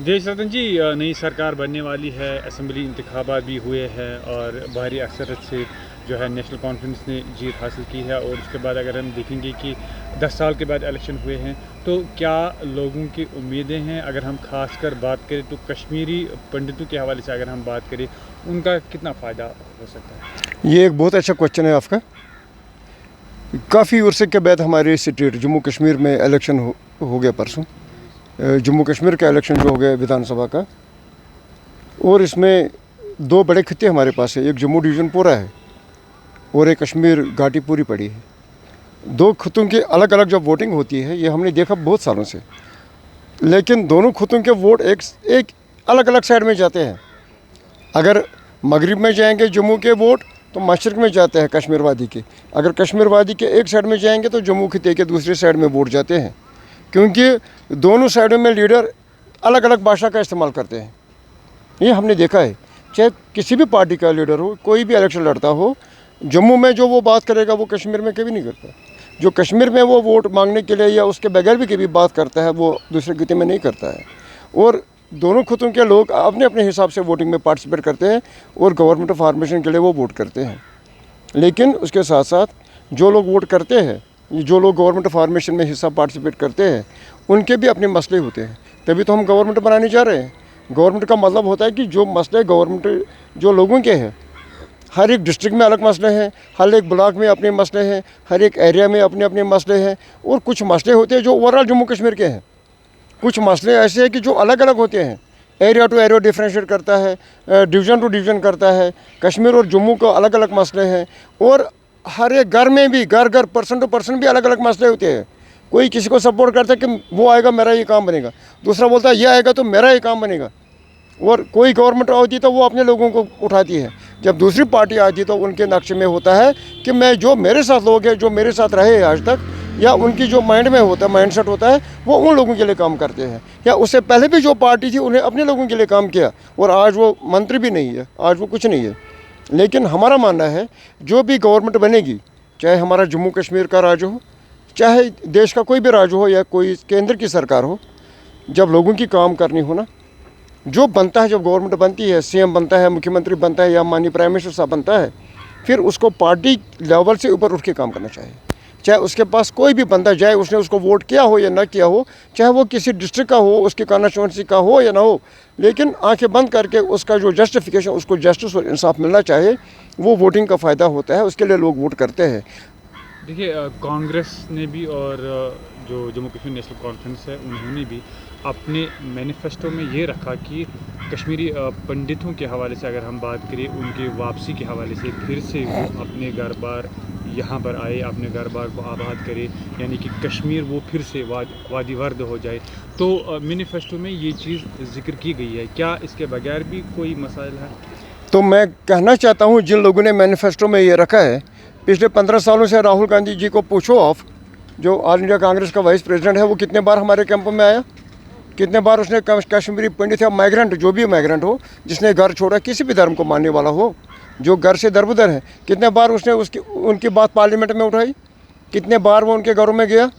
जय सदन जी, नई सरकार बनने वाली है, असम्बली इंतखाबात भी हुए हैं और भारी अक्सरियत से जो है नेशनल कॉन्फ्रेंस ने जीत हासिल की है। और उसके बाद अगर हम देखेंगे कि 10 साल के बाद इलेक्शन हुए हैं, तो क्या लोगों की उम्मीदें हैं? अगर हम खास कर बात करें तो कश्मीरी पंडितों के हवाले से अगर हम बात करें, उनका कितना फ़ायदा हो सकता है? ये एक बहुत अच्छा क्वेश्चन है आपका। काफ़ी अरसे के बाद हमारे स्टेट जम्मू कश्मीर में इलेक्शन हो गया परसों। जम्मू कश्मीर का इलेक्शन जो हो गया विधानसभा का, और इसमें दो बड़े खिते हमारे पास है। एक जम्मू डिवीज़न पूरा है और एक कश्मीर घाटी पूरी पड़ी है। दो खितों की अलग अलग जब वोटिंग होती है, ये हमने देखा बहुत सालों से, लेकिन दोनों खितों के वोट एक अलग अलग साइड में जाते हैं। अगर मगरिब में जाएंगे जम्मू के वोट तो मशरक़ में जाते हैं कश्मीर वादी के। अगर कश्मीर वादी के एक साइड में जाएंगे तो जम्मू खिते के दूसरे साइड में वोट जाते हैं, क्योंकि दोनों साइडों में लीडर अलग अलग भाषा का इस्तेमाल करते हैं। ये हमने देखा है। चाहे किसी भी पार्टी का लीडर हो, कोई भी इलेक्शन लड़ता हो, जम्मू में जो वो बात करेगा वो कश्मीर में कभी नहीं करता। जो कश्मीर में वो वोट मांगने के लिए या उसके बगैर भी कभी बात करता है, वो दूसरे खिते में नहीं करता है। और दोनों खितों के लोग अपने अपने हिसाब से वोटिंग में पार्टिसिपेट करते हैं और गवर्नमेंट फॉर्मेशन के लिए वो वोट करते हैं। लेकिन उसके साथ साथ जो लोग वोट करते हैं, जो लोग गवर्नमेंट फॉर्मेशन में हिस्सा पार्टिसिपेट करते हैं, उनके भी अपने मसले होते हैं। तभी तो हम गवर्नमेंट बनाने जा रहे हैं। गवर्नमेंट का मतलब होता है कि जो मसले गवर्नमेंट जो लोगों के हैं, हर एक डिस्ट्रिक्ट में अलग मसले हैं, हर एक ब्लॉक में अपने मसले हैं, हर एक एरिया में अपने अपने मसले हैं। और कुछ मसले होते हैं जो ओवरऑल जम्मू कश्मीर के हैं। कुछ मसले ऐसे हैं कि जो अलग अलग होते हैं। एरिया टू एरिया डिफ्रेंशिएट करता है, डिवीज़न टू डिवीज़न करता है। कश्मीर और जम्मू को अलग अलग मसले हैं। और हर एक घर में भी, घर घर पर्सन टू पर्सन भी अलग अलग मसले होते हैं। कोई किसी को सपोर्ट करता है कि वो आएगा मेरा ये काम बनेगा, दूसरा बोलता है ये आएगा तो मेरा ये काम बनेगा। और कोई गवर्नमेंट आती तो वो अपने लोगों को उठाती है। जब दूसरी पार्टी आती तो उनके नक्शे में होता है कि मैं जो मेरे साथ लोग हैं, जो मेरे साथ रहे हैं आज तक, या उनकी जो माइंड में होता है, माइंड सेट होता है, वो उन लोगों के लिए काम करते हैं। या उससे पहले भी जो पार्टी थी उन्हें अपने लोगों के लिए काम किया, और आज वो मंत्री भी नहीं है, आज वो कुछ नहीं है। लेकिन हमारा मानना है जो भी गवर्नमेंट बनेगी, चाहे हमारा जम्मू कश्मीर का राज हो, चाहे देश का कोई भी राज हो, या कोई केंद्र की सरकार हो, जब लोगों की काम करनी हो ना, जो बनता है, जब गवर्नमेंट बनती है, सीएम बनता है, मुख्यमंत्री बनता है, या माननीय प्राइम मिनिस्टर साहब बनता है, फिर उसको पार्टी लेवल से ऊपर उठ के काम करना चाहिए। चाहे उसके पास कोई भी बंदा जाए, उसने उसको वोट किया हो या ना किया हो, चाहे वो किसी डिस्ट्रिक्ट का हो, उसकी कॉन्स्टिट्यूंसी का हो या ना हो, लेकिन आंखें बंद करके उसका जो जस्टिफिकेशन, उसको जस्टिस और इंसाफ मिलना चाहिए, वो वोटिंग का फ़ायदा होता है। उसके लिए लोग वोट करते हैं। देखिए, कांग्रेस ने भी और जो जम्मू कश्मीर नेशनल कॉन्फ्रेंस है, उन्होंने भी अपने मैनिफेस्टो में ये रखा कि कश्मीरी पंडितों के हवाले से अगर हम बात करें, उनके वापसी के हवाले से, फिर से वो अपने घर बार यहाँ पर आए, अपने घर बार को आबाद करे, यानी कि कश्मीर वो फिर से वादी वर्द हो जाए। तो मैनिफेस्टो में ये चीज़ जिक्र की गई है। क्या इसके बगैर भी कोई मसाइल है? तो मैं कहना चाहता हूँ, जिन लोगों ने मैनिफेस्टो में ये रखा है, पिछले 15 सालों से राहुल गांधी जी को पूछो आप, जो ऑल इंडिया कांग्रेस का वाइस प्रेसिडेंट है, वो कितने बार हमारे कैंपों में आया, कितने बार उसने कश्मीरी पंडित या माइग्रेंट, जो भी माइग्रेंट हो, जिसने घर छोड़ा, किसी भी धर्म को मानने वाला हो, जो घर से दरबदर है, कितने बार उसने उनकी बात पार्लियामेंट में उठाई, कितने बार वो उनके घरों में गया।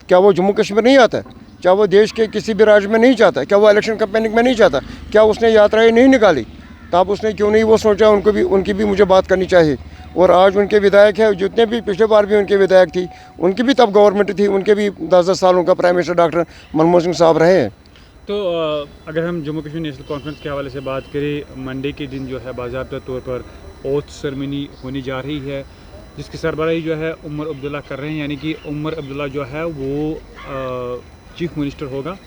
क्या वो जम्मू कश्मीर नहीं आता है? क्या वो देश के किसी भी राज्य में नहीं चाहता? क्या वो इलेक्शन कैंपेनिंग में नहीं चाहता? क्या उसने यात्राएं नहीं निकाली? तब उसने क्यों नहीं वो सोचा उनकी भी मुझे बात करनी चाहिए। और आज उनके विधायक है, जितने भी पिछले बार भी उनके विधायक थी, उनकी भी तब गवर्नमेंट थी, उनके भी 10-10 सालों का prime minister doctor Manmohan Singh साहब रहे हैं। तो अगर हम जम्मू कश्मीर नेशनल कॉन्फ्रेंस के हवाले से बात करें, मंडे के दिन जो है बाज़ाब्ता तौर पर ओथ सेरेमनी होने जा रही है, जिसकी सरबराही जो है उमर अब्दुल्ला कर रहे हैं। यानी कि उमर अब्दुल्ला जो है वो चीफ मिनिस्टर होगा,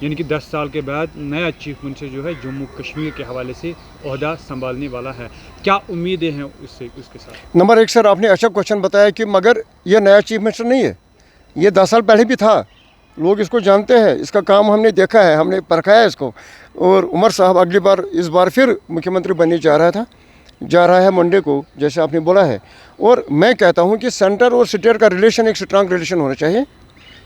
यानी कि 10 साल के बाद नया चीफ मिनिस्टर जो है जम्मू कश्मीर के हवाले से ओहदा संभालने वाला है। क्या उम्मीदें हैं उसके साथ? नंबर 1 सर, आपने अच्छा क्वेश्चन बताया कि मगर ये नया चीफ मिनिस्टर नहीं है, ये 10 साल पहले भी था। लोग इसको जानते हैं, इसका काम हमने देखा है, हमने परखा है इसको। और उमर साहब अगली बार, इस बार फिर मुख्यमंत्री बनने जा रहा है मंडे को, जैसे आपने बोला है। और मैं कहता हूँ कि सेंटर और स्टेट का रिलेशन एक स्ट्रांग रिलेशन होना चाहिए।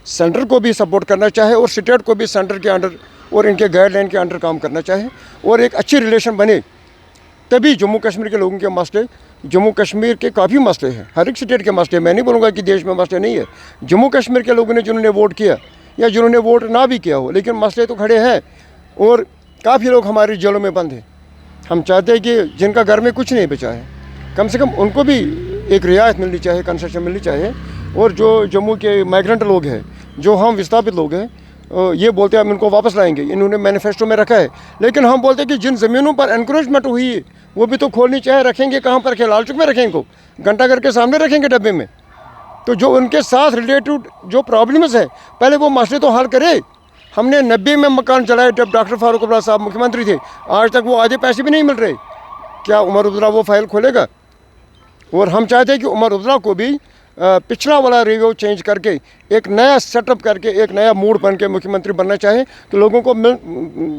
सेंटर को भी सपोर्ट करना चाहिए और स्टेट को भी सेंटर के अंडर और इनके गाइडलाइन के अंडर काम करना चाहिए, और एक अच्छी रिलेशन बने। तभी जम्मू कश्मीर के लोगों के मसले, जम्मू कश्मीर के काफ़ी मसले हैं, हर एक स्टेट के मसले, मैं नहीं बोलूँगा कि देश में मसले नहीं है। जम्मू कश्मीर के लोगों ने जिन्होंने वोट किया या जिन्होंने वोट ना भी किया हो, लेकिन मसले तो खड़े हैं। और काफ़ी लोग हमारी जेलों में बंद हैं। हम चाहते हैं कि जिनका घर में कुछ नहीं बचा है, कम से कम उनको भी एक रियायत मिलनी चाहिए, कंसेशन मिलनी चाहिए। और जो जम्मू के माइग्रेंट लोग हैं, जो हम विस्थापित लोग हैं, ये बोलते हैं हम इनको वापस लाएंगे, इन्होंने मैनिफेस्टो में रखा है। लेकिन हम बोलते हैं कि जिन ज़मीनों पर एनक्रोचमेंट हुई है वो भी तो खोलनी चाहिए। रखेंगे कहाँ पर रखें? लाल चौक में रखें इनको? घंटाघर के सामने रखेंगे डब्बे में? तो जो उनके साथ रिलेटेड जो प्रॉब्लम्स है, पहले वो मसले तो हल करे। हमने 90 में मकान चलाए जब डॉक्टर फारूक अब्दुल्ला साहब मुख्यमंत्री थे, आज तक वो आधे पैसे भी नहीं मिल रहे। क्या उमर अब्दुल्ला वो फाइल खोलेगा? और हम चाहते हैं कि उमर अब्दुल्ला को भी पिछला वाला रिव्यू चेंज करके एक नया सेटअप करके एक नया मूड बन के मुख्यमंत्री बनना चाहे, कि लोगों को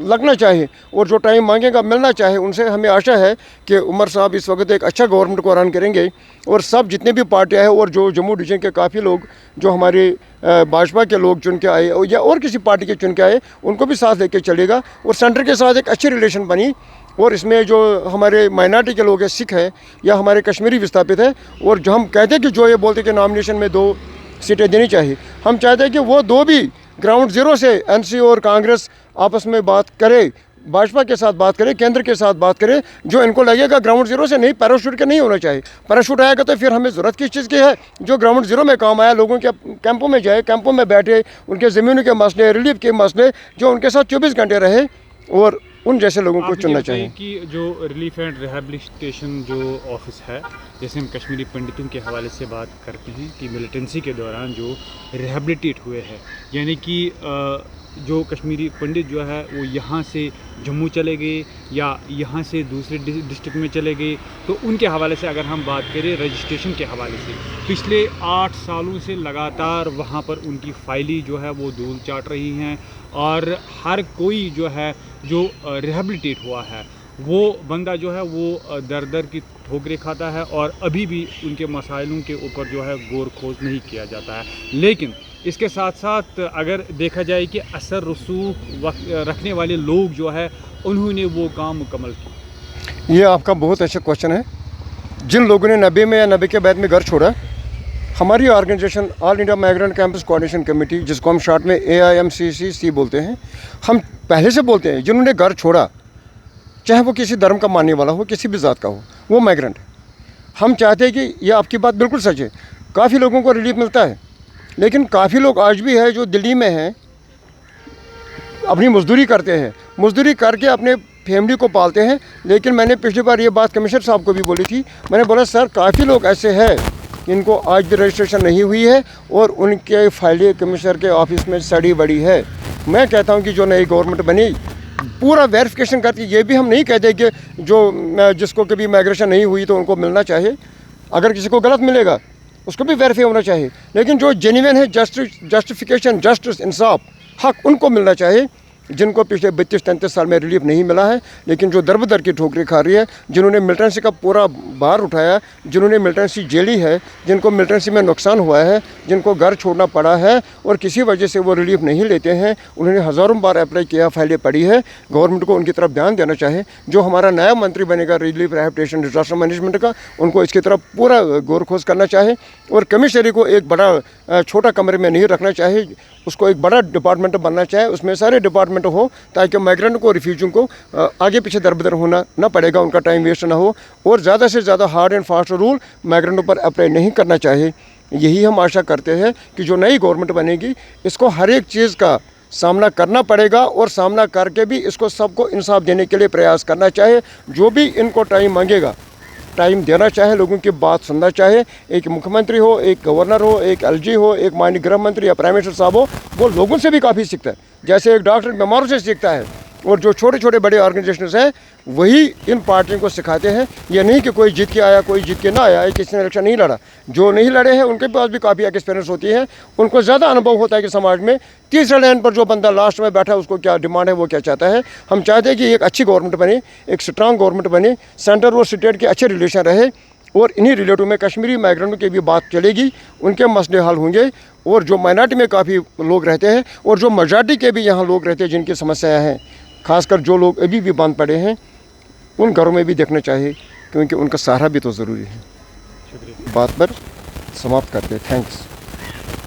लगना चाहिए और जो टाइम मांगेगा मिलना चाहे उनसे। हमें आशा है कि उमर साहब इस वक्त एक अच्छा गवर्नमेंट को रन करेंगे और सब जितने भी पार्टियाँ हैं और जो जम्मू डिवीज़न के काफ़ी लोग जो हमारे भाजपा के लोग चुन के आए या और किसी पार्टी के चुन के आए, उनको भी साथ लेके चलेगा और सेंटर के साथ एक अच्छी रिलेशन बनी। और इसमें जो हमारे माइनॉरिटी के लोग हैं, सिख है या हमारे कश्मीरी विस्थापित है, और जो हम कहते हैं कि जो ये बोलते हैं कि नॉमिनेशन में 2 सीटें देनी चाहिए, हम चाहते हैं कि वो 2 भी ग्राउंड ज़ीरो से एनसी और कांग्रेस आपस में बात करे, भाजपा के साथ बात करे, केंद्र के साथ बात करे। जो इनको लगेगा ग्राउंड ज़ीरो से नहीं, पैराशूट के नहीं होना चाहिए। पैराशूट आएगा तो फिर हमें ज़रूरत किस चीज़ की है? जो ग्राउंड ज़ीरो में काम आया, लोगों के कैंपों में जाए, कैंपों में बैठे, उनके ज़मीनों के मसले, रिलीफ के मसले, जो उनके साथ 24 घंटे रहे, और उन जैसे लोगों को चुनना चाहिए। कि जो रिलीफ एंड रिहैबिलिटेशन जो ऑफिस है, जैसे हम कश्मीरी पंडितों के हवाले से बात करते हैं कि मिलिटेंसी के दौरान जो रिहैबिलिटेट हुए हैं, यानी कि जो कश्मीरी पंडित जो है वो यहाँ से जम्मू चले गए या यहाँ से दूसरे डिस्ट्रिक्ट में चले गए, तो उनके हवाले से अगर हम बात करें रजिस्ट्रेशन के हवाले से, पिछले 8 सालों से लगातार वहाँ पर उनकी फाइलें जो है वो धूल चाट रही हैं। और हर कोई जो है जो रिहैबिलिटेट हुआ है वो बंदा जो है वो दर दर की ठोकरें खाता है और अभी भी उनके मसाइलों के ऊपर जो है गौर खोज नहीं किया जाता है। लेकिन इसके साथ साथ अगर देखा जाए कि असर रसूख रखने वाले लोग जो है उन्होंने वो काम मुकम्मल किया। ये आपका बहुत अच्छा क्वेश्चन है। जिन लोगों ने 90 में या 90 के बाद में घर छोड़ा, हमारी organisation all India migrant campus coordination committee, जिसको हम शॉर्ट में AIMCCC बोलते हैं, हम पहले से बोलते हैं जिन्होंने घर छोड़ा, चाहे वो किसी धर्म का मानने वाला हो, किसी भी ज़ात का हो, वो माइग्रेंट है। हम चाहते हैं कि ये आपकी बात बिल्कुल सच है, काफ़ी लोगों को रिलीफ मिलता है, लेकिन काफ़ी लोग आज भी है जो दिल्ली में हैं, अपनी मजदूरी करते हैं, मजदूरी करके अपने फैमिली को पालते हैं। लेकिन मैंने पिछली बार ये बात कमिश्नर साहब को भी बोली थी, मैंने बोला सर काफ़ी लोग ऐसे हैं इनको आज भी रजिस्ट्रेशन नहीं हुई है और उनके फाइलें कमिश्नर के ऑफिस में सड़ी बड़ी है। मैं कहता हूं कि जो नई गवर्नमेंट बनी पूरा वेरिफिकेशन करती, ये भी हम नहीं कहते कि जो जिसको कभी माइग्रेशन नहीं हुई तो उनको मिलना चाहिए, अगर किसी को गलत मिलेगा उसको भी वेरीफाई होना चाहिए, लेकिन जो जेन्युइन है, जस्टिफिकेशन, जस्टिस, इंसाफ, हक उनको मिलना चाहिए, जिनको पिछले 32-33 साल में रिलीफ नहीं मिला है, लेकिन जो दर बदर की ठोकरें खा रही है, जिन्होंने मिलिटेंसी का पूरा भार उठाया, जिन्होंने मिलिटेंसी झेली है, जिनको मिलिटेंसी में नुकसान हुआ है, जिनको घर छोड़ना पड़ा है और किसी वजह से वो रिलीफ नहीं लेते हैं, उन्होंने हज़ारों बार अप्लाई किया, फाइलें पड़ी है। गवर्नमेंट को उनकी तरफ ध्यान देना चाहिए। जो हमारा नया मंत्री बनेगा रिलीफ रिहैबिलिटेशन डिजास्टर मैनेजमेंट का, उनको इसकी तरफ पूरा गौर खोज करना चाहिए और कमिश्नरी को एक बड़ा छोटा कमरे में नहीं रखना चाहिए, उसको एक बड़ा डिपार्टमेंट बनना चाहिए, उसमें सारे डिपार्टमेंट हो, ताकि माइग्रेंट को, रिफ्यूजियों को आगे पीछे दर बदर होना ना पड़ेगा, उनका टाइम वेस्ट ना हो, और ज़्यादा से ज़्यादा हार्ड एंड फास्ट रूल माइग्रेंटों पर अप्लाई नहीं करना चाहिए। यही हम आशा करते हैं कि जो नई गवर्नमेंट बनेगी इसको हर एक चीज़ का सामना करना पड़ेगा और सामना करके भी इसको सबको इंसाफ देने के लिए प्रयास करना चाहिए। जो भी इनको टाइम मांगेगा टाइम देना चाहे, लोगों की बात सुनना चाहे। एक मुख्यमंत्री हो, एक गवर्नर हो, एक LG हो, एक माननीय गृह मंत्री या प्राइम मिनिस्टर साहब हो, वो लोगों से भी काफ़ी सीखता है, जैसे एक डॉक्टर बीमारों से सीखता है। और जो छोटे छोटे बड़े ऑर्गेनाइजेशंस हैं वही इन पार्टियों को सिखाते हैं। ये नहीं कि कोई जीत के आया, कोई जीत के ना आया, किसी ने इलेक्शन नहीं लड़ा। जो नहीं लड़े हैं उनके पास भी काफ़ी एक्सपीरियंस होती है, उनको ज़्यादा अनुभव होता है कि समाज में तीसरे लाइन पर जो बंदा लास्ट में बैठा है उसको क्या डिमांड है, वो क्या चाहता है। हम चाहते हैं कि एक अच्छी गवर्नमेंट बने, एक स्ट्रांग गवर्नमेंट बने, सेंटर और स्टेट के अच्छे रिलेशन रहे, और इन्हीं रिलेटिव में कश्मीरी माइग्रेंटों की भी बात चलेगी, उनके मसले हल होंगे। और जो माइनॉरिटी में काफ़ी लोग रहते हैं और जो मेजॉरिटी के भी यहाँ लोग रहते हैं जिनकी समस्याएँ हैं, खासकर जो लोग अभी भी बंद पड़े हैं, उन घरों में भी देखना चाहिए, क्योंकि उनका सहारा भी तो ज़रूरी है। शुक्रिया। बात पर समाप्त करते हैं। थैंक्स।